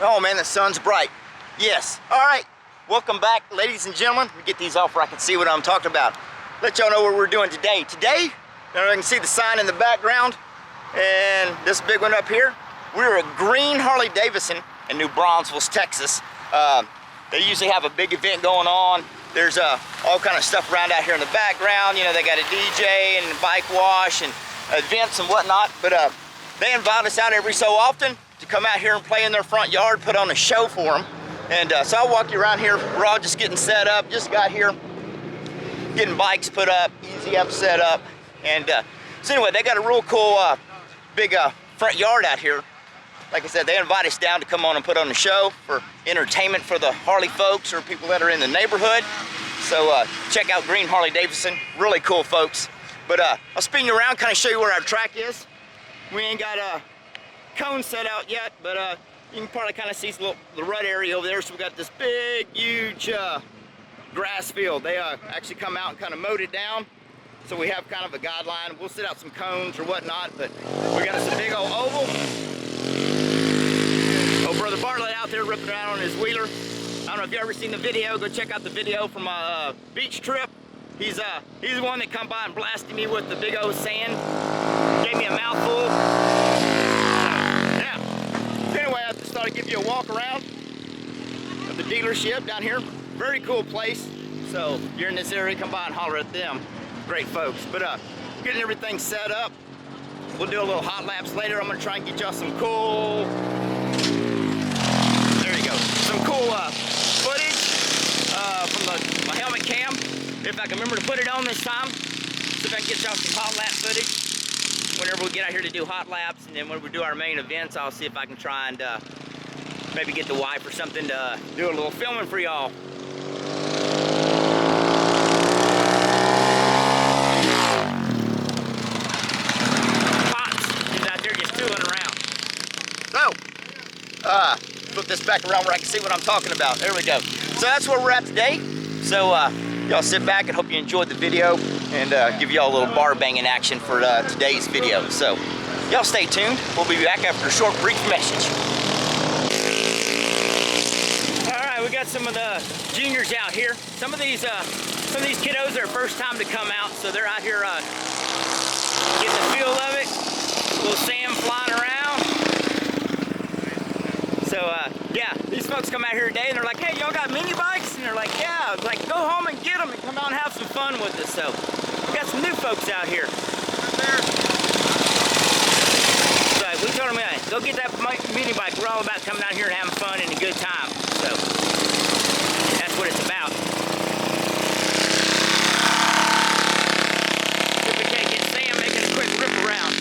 Oh man, the sun's bright. Yes. All right. Welcome back, ladies and gentlemen. Let me get these off where I can see what I'm talking about. Let y'all know what we're doing today. Today, I can see the sign in the background and this big one up here. We're at Gruene Harley-Davidson in New Braunfels, Texas. They usually have a big event going on. There's all kind of stuff around out here in the background. You know, they got a DJ and a bike wash and events and whatnot. But they invite us out every so often to come out here and play in their front yard, put on a show for them. And so I'll walk you around here. We're all just getting set up. Just got here, getting bikes put up, easy up, set up. And so anyway, they got a real cool big front yard out here. Like I said, they invite us down to come on and put on a show for entertainment for the Harley folks or people that are in the neighborhood. So check out Gruene Harley-Davidson, really cool folks. But I'll spin you around, kind of show you where our track is. We ain't got a cone set out yet, but you can probably kind of see the rut area over there. So we got this big, huge grass field. They actually come out and kind of mowed it down. So we have kind of a guideline. We'll set out some cones or whatnot, but we got us a big old oval. Oh, Brother Bartlett out there ripping around on his wheeler. I don't know if you've ever seen the video. Go check out the video from my beach trip. He's the one that come by and blasted me with the big old sand. Gave me a mouthful. Yeah. Anyway, I just thought I'd give you a walk around of the dealership down here. Very cool place. So if you're in this area, come by and holler at them. Great folks. But getting everything set up. We'll do a little hot laps later. I'm gonna try and get y'all some cool, there you go, some cool footage from my helmet cam. If I can remember to put it on this time. See if I can get y'all some hot lap footage. Whenever we get out here to do hot laps, and then when we do our main events, I'll see if I can try and maybe get the wife or something to do a little filming for y'all. Flip this back around where I can see what I'm talking about. There we go. So that's where we're at today. So y'all sit back and hope you enjoyed the video and give y'all a little bar banging action for today's video. So y'all stay tuned. We'll be back after a short brief message. All right, we got some of the juniors out here. Some of these kiddos are first time to come out, so they're out here getting the feel of it. A little sand flying around. So yeah, these folks come out here today and they're like, hey, y'all got mini bikes? And they're like, yeah. I was like, go home and get them and come out and have some fun with us. So we got some new folks out here. So we told them, go get that mini bike. We're all about coming out here and having fun and a good time. So that's what it's about. If we can't get Sam making a quick rip around.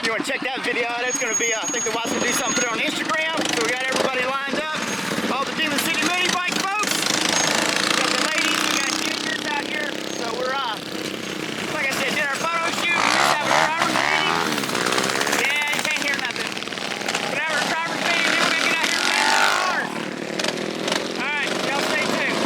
You want to check that video out? It's going to be, I think the wife's going to do something, put it on Instagram. So we got everybody lined up. All the Demon City mini bike folks. We got the ladies, we got juniors out here. So we're, like I said, did our photo shoot. We're having a driver's meeting. Yeah, you can't hear nothing. We're having a driver's meeting, then we're going to get out here and paint the cars. All right, y'all stay tuned.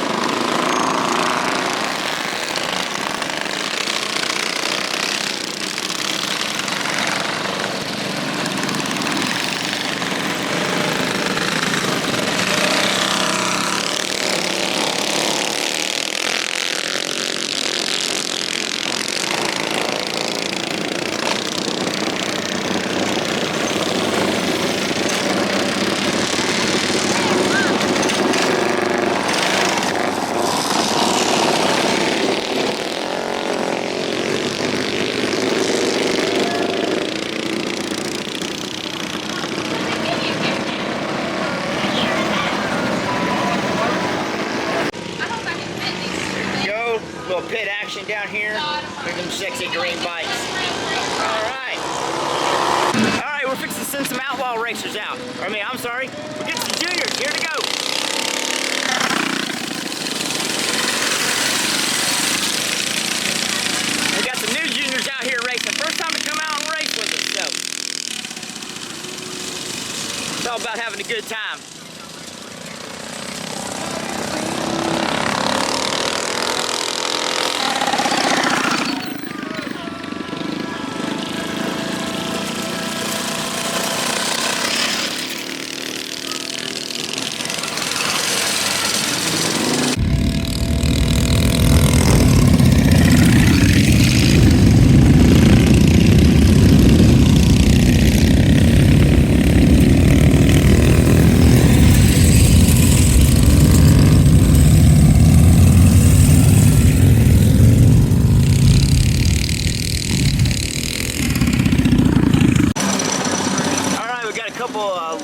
pit action down here. Look at them sexy green bikes. Alright. Alright, we're fixing to send some outlaw racers out. I'm sorry. We're getting some juniors. Here to go. We got some new juniors out here racing. First time to come out and race with us, so it's all about having a good time.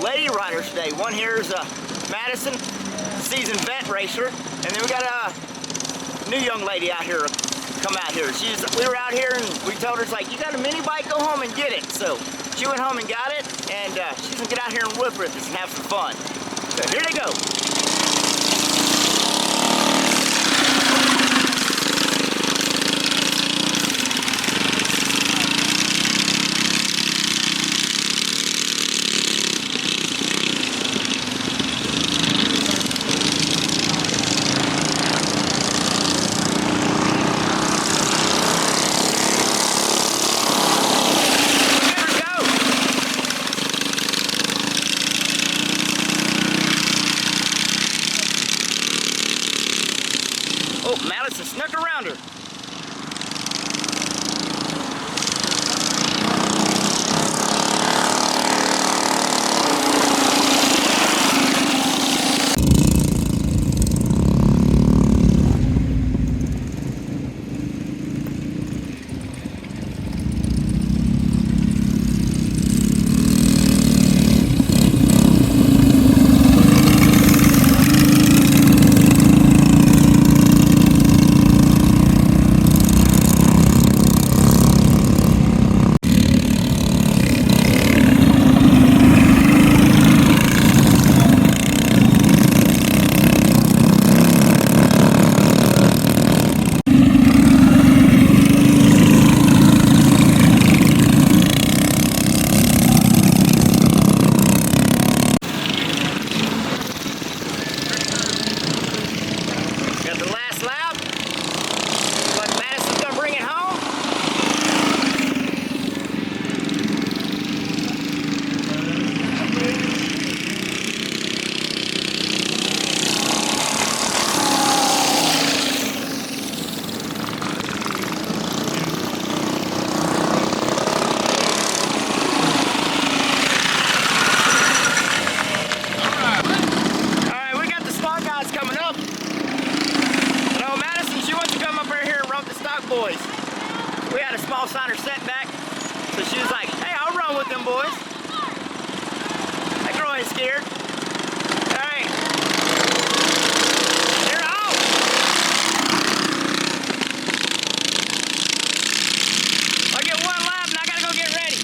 Lady riders today. One here is Madison, seasoned vet racer, and then we got a new young lady out here come out here. We were out here and we told her, it's like, you got a mini bike, go home and get it. So she went home and got it, and she's gonna get out here and whip with us and have some fun. So here they go. Oh, Madison snuck around her. Boys. We had a small signer setback, so she was like, hey, I'll run with them boys. That girl ain't scared. All right. They're out. I get one lap and I gotta go get ready.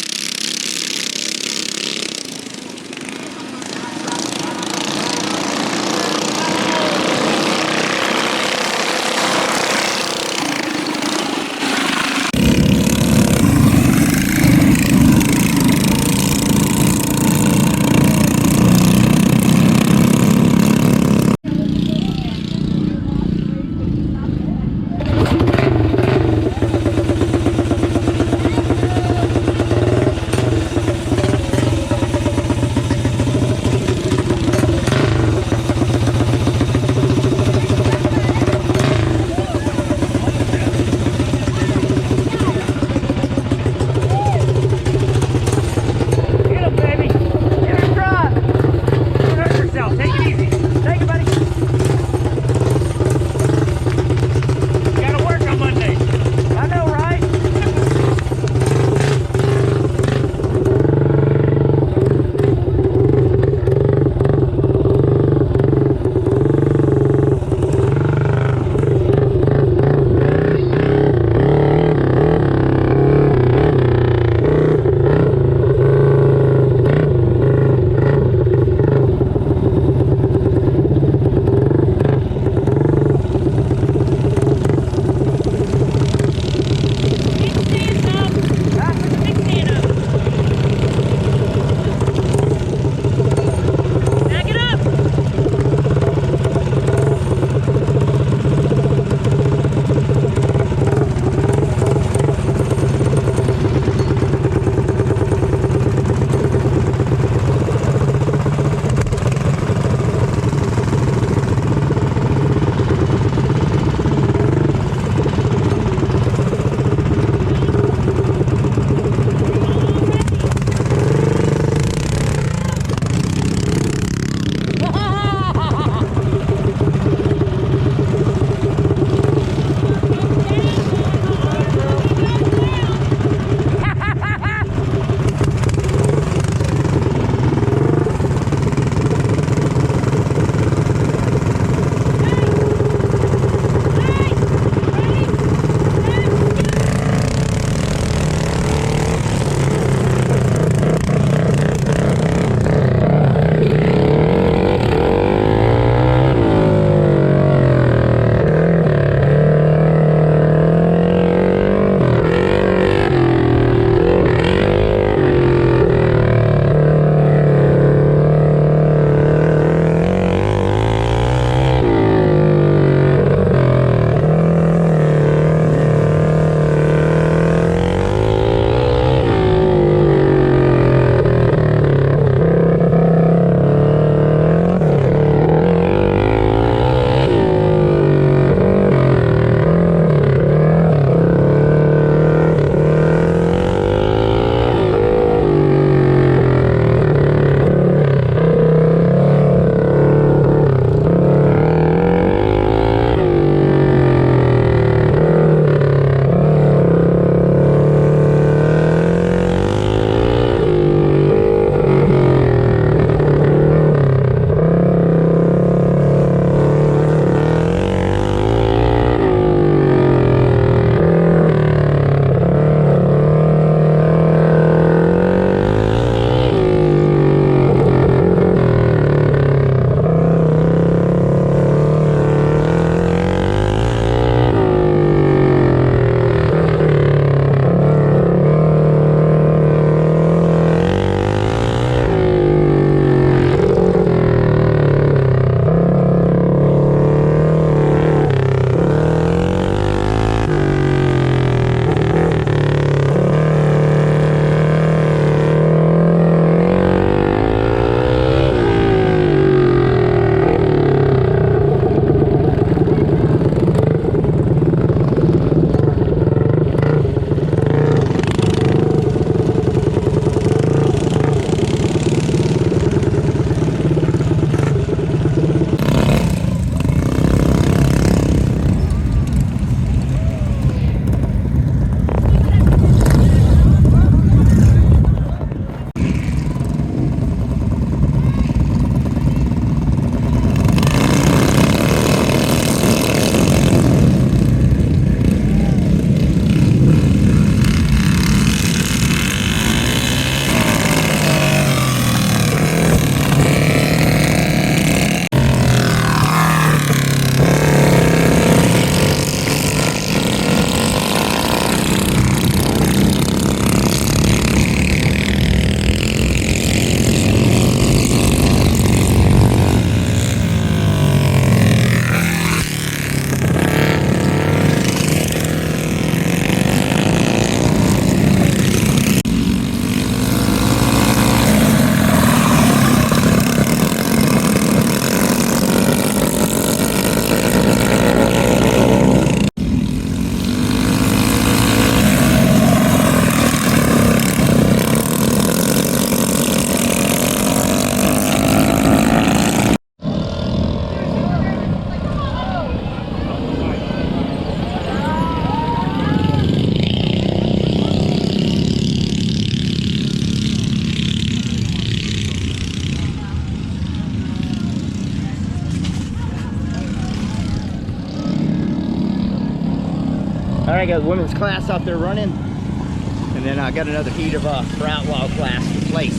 All right, got women's class out there running. And then I got another heat of for outlaw class in place.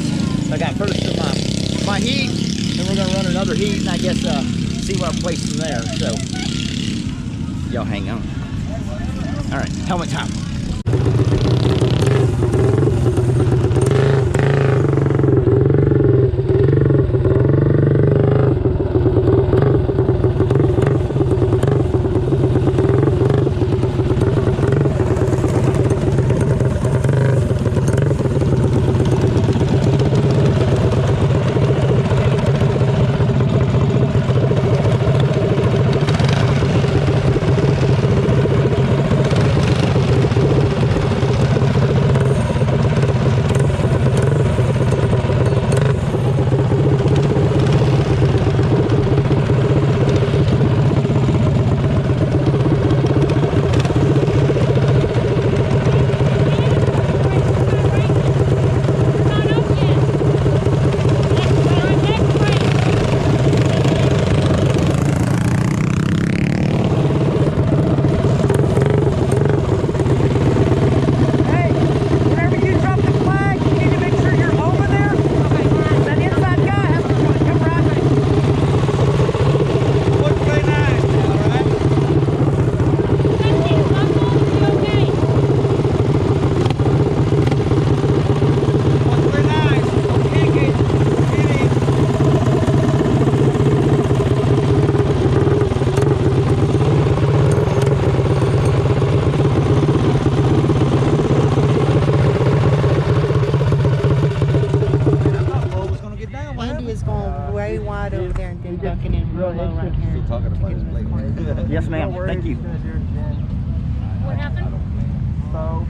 So I got first of my heat, and we're gonna run another heat, and I guess see what I place from there. So y'all hang on. All right, helmet time. Yes, ma'am. Thank you. What happened? So,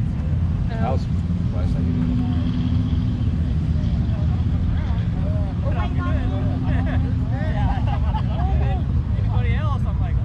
I was surprised I didn't. Anybody else? I'm like,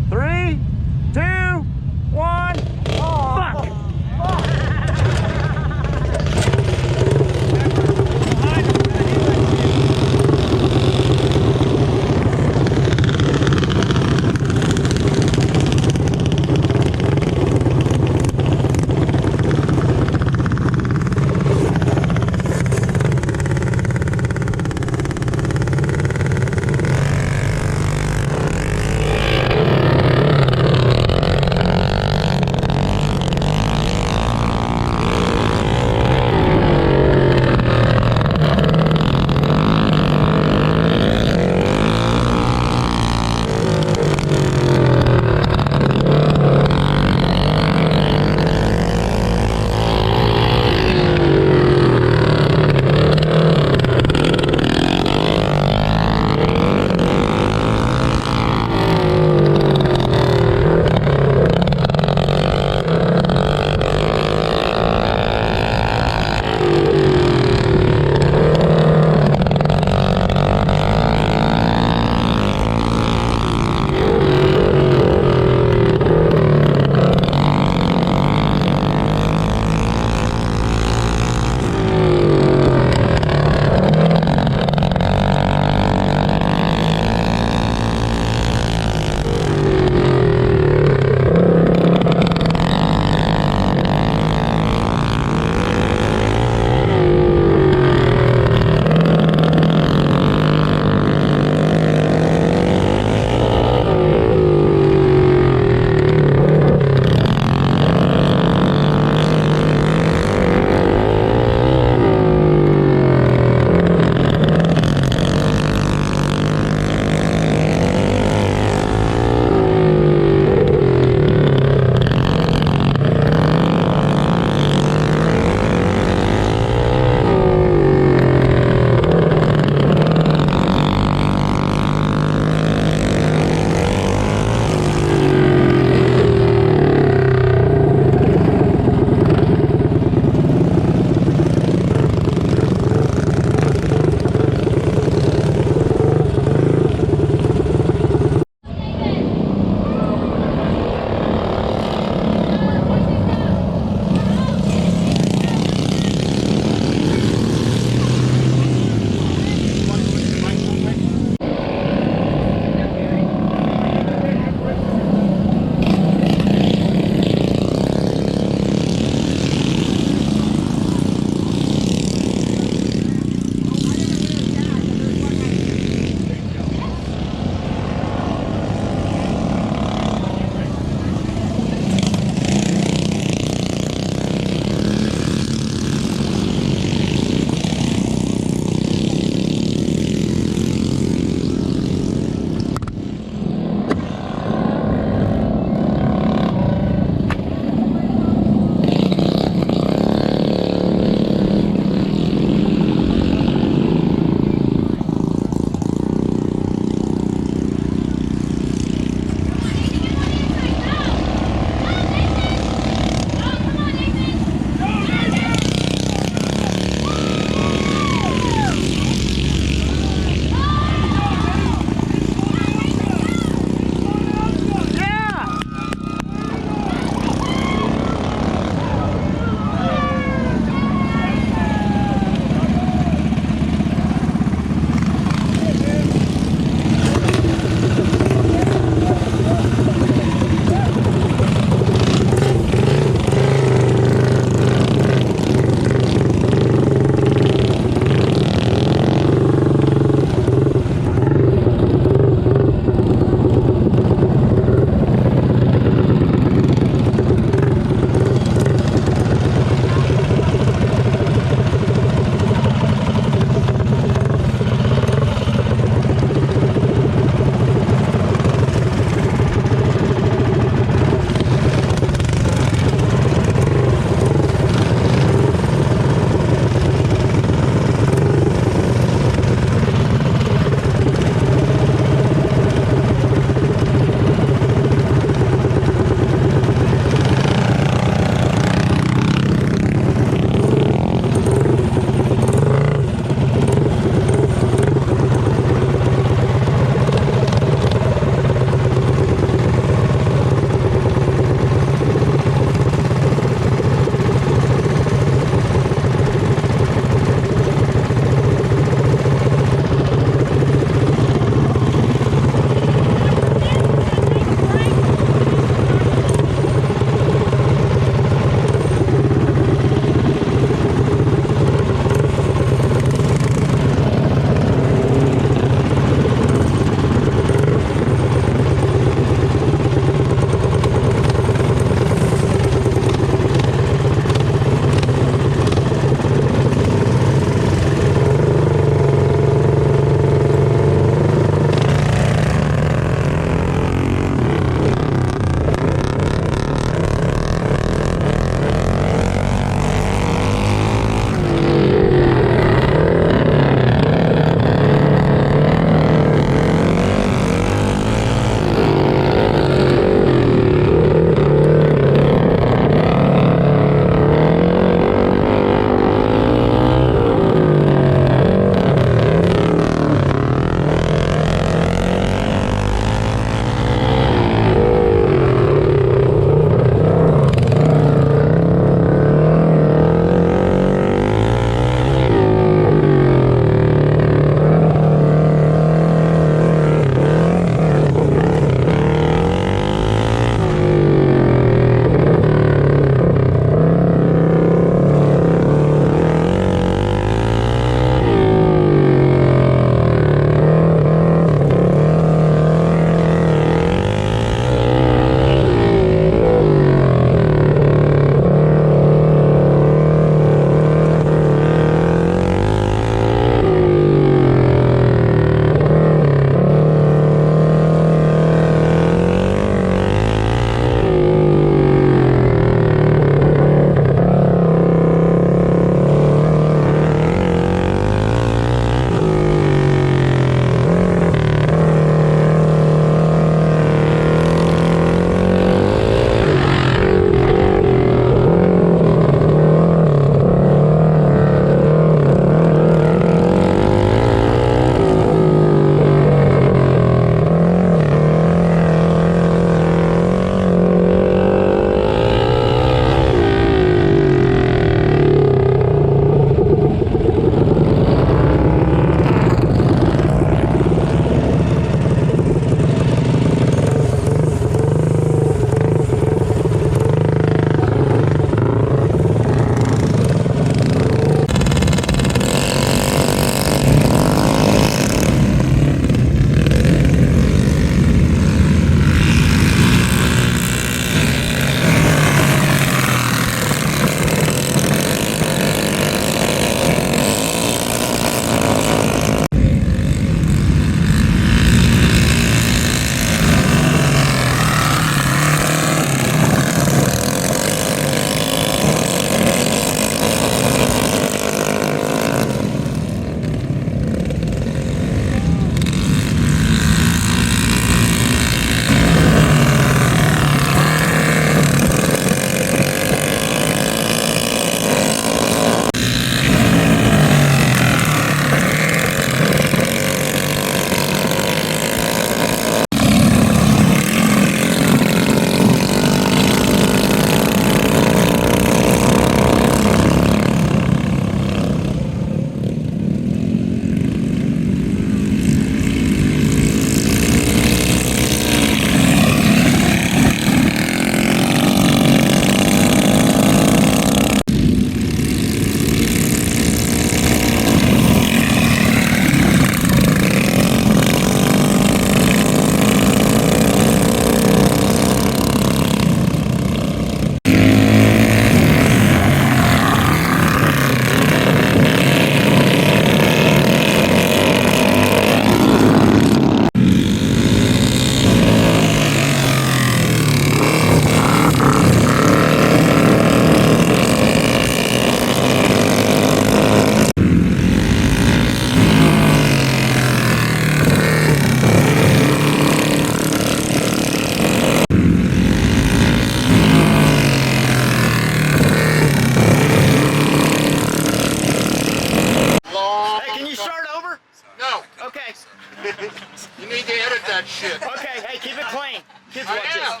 need to edit that shit. Okay, hey, keep it clean. Kids I watch am.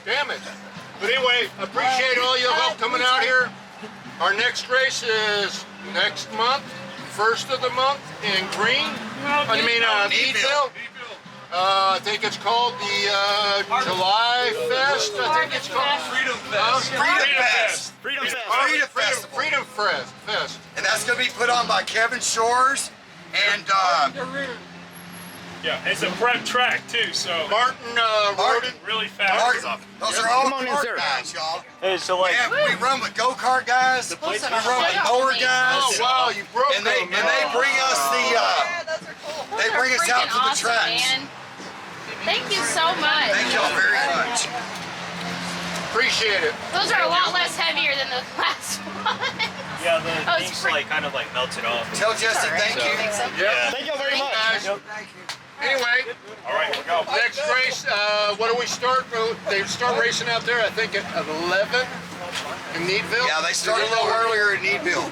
Damn it. But anyway, appreciate all your help coming out here. Our next race is next month, 1st of the month in Gruene. Needville. I think it's called the July Fest. I think it's called Freedom Fest. Freedom Fest. Freedom Fest. And that's going to be put on by Kevin Shores and Yeah, it's a prep track too, so Martin rode it. really fast. those are all Come on in, kart sir. guys, y'all. Hey, so like, We run with go-kart guys. We run with mower guys. Oh wow, you broke And they bring us they bring us out to the tracks. Man. Thank you so much. Thank y'all very much. Appreciate it. Those are a lot less heavier than the last one. Yeah, the Oh, it's thing's free. like kind of like melted off. Tell Jesse thank you. Yeah. thank you very much. Guys. Anyway, All right, here we go. next race, what do we start? They start racing out there, I think, at 11 in Needville. Yeah, they started a little earlier in Needville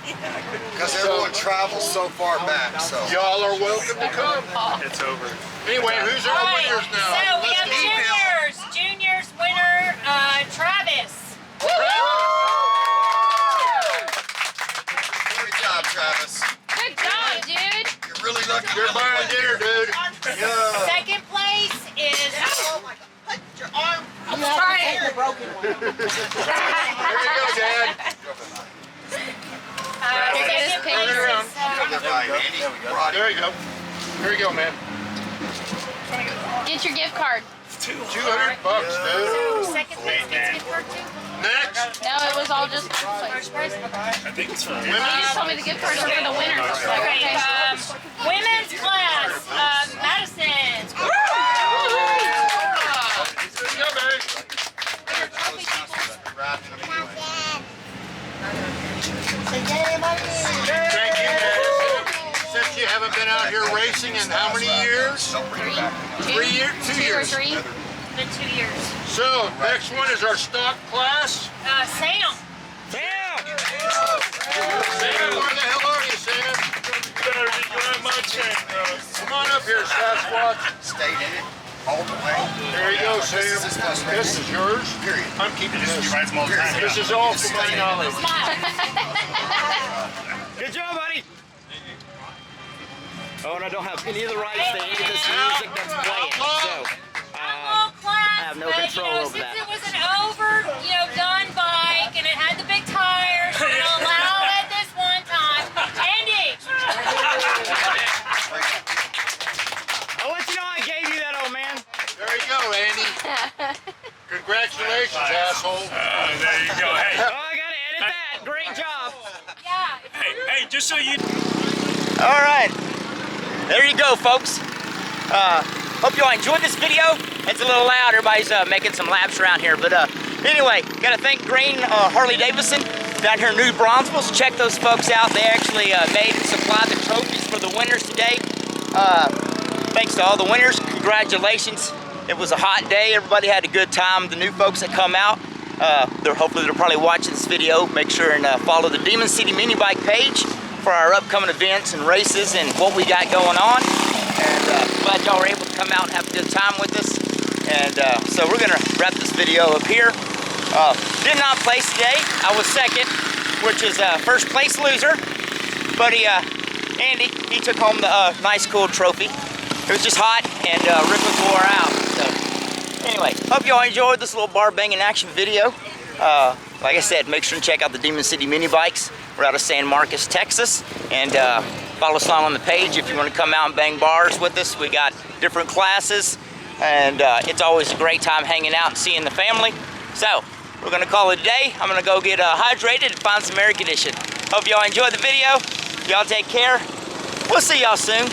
because everyone travels so far back. So Y'all are welcome to come. It's over. Anyway, who's our winners now? So we Let's have go. juniors. Juniors winner, Travis. good job, Travis. Good job, dude. You're really lucky. You're buying dinner, dude. Yeah. Second place is. There you go, Dad. Second Second place around. is. There you go. Here you go, man. Get your gift card. $200, dude. Second place gets gift card too. Next, No, it was all just first place. I think it's for You just told me the gift cards are for the winners. Okay, women's class, Madison. there you go, baby. Thank you, Madison. Since you haven't been out here racing in how many years? 3 years? 2 2 or years. 3. Been 2 years. So, next one is our stock class. Sam. Sam, where the hell are you, Sam? better than you on my chain, bro. Come on up here, Sasquatch. Stayed in it all the way. There you go, Sam. This is best race. This is yours. Period. I'm keeping this. You ride them all the time. This is all for my knowledge. Good job, buddy. Oh, and I don't have any of the rights to any of this music that's playing, so Outlaw class, I have no but, control over since that. it was an overdone bike and it had the big tires, we're gonna allow it this one time. Andy. I'll let you know I gave you that, old man. There you go, Andy. Congratulations, asshole. There you go. Hey, Oh, I gotta edit that. Great job. Yeah. hey, just so you. All right, there you go, folks. Hope you all enjoyed this video. It's a little loud. Everybody's making some laps around here. But anyway, got to thank Gruene Harley-Davidson down here in New Braunfels. Check those folks out. They actually made and supplied the trophies for the winners today. Thanks to all the winners. Congratulations. It was a hot day. Everybody had a good time. The new folks that come out, hopefully they're probably watching this video. Make sure and follow the Demon City Mini Bike page for our upcoming events and races and what we got going on. And glad y'all were able to come out and have a good time with us. And so we're gonna wrap this video up here. Did not place today. I was second, which is first place loser. Buddy Andy, he took home the nice cool trophy. It was just hot and Rick was wore out. So anyway, hope y'all enjoyed this little bar banging action video. Like I said, make sure and check out the Demon City Mini Bikes. We're out of San Marcos, Texas. And follow us along on the page if you want to come out and bang bars with us. We got different classes. And it's always a great time hanging out and seeing the family. So we're going to call it a day. I'm going to go get hydrated and find some air conditioning. Hope y'all enjoyed the video. Y'all take care. We'll see y'all soon.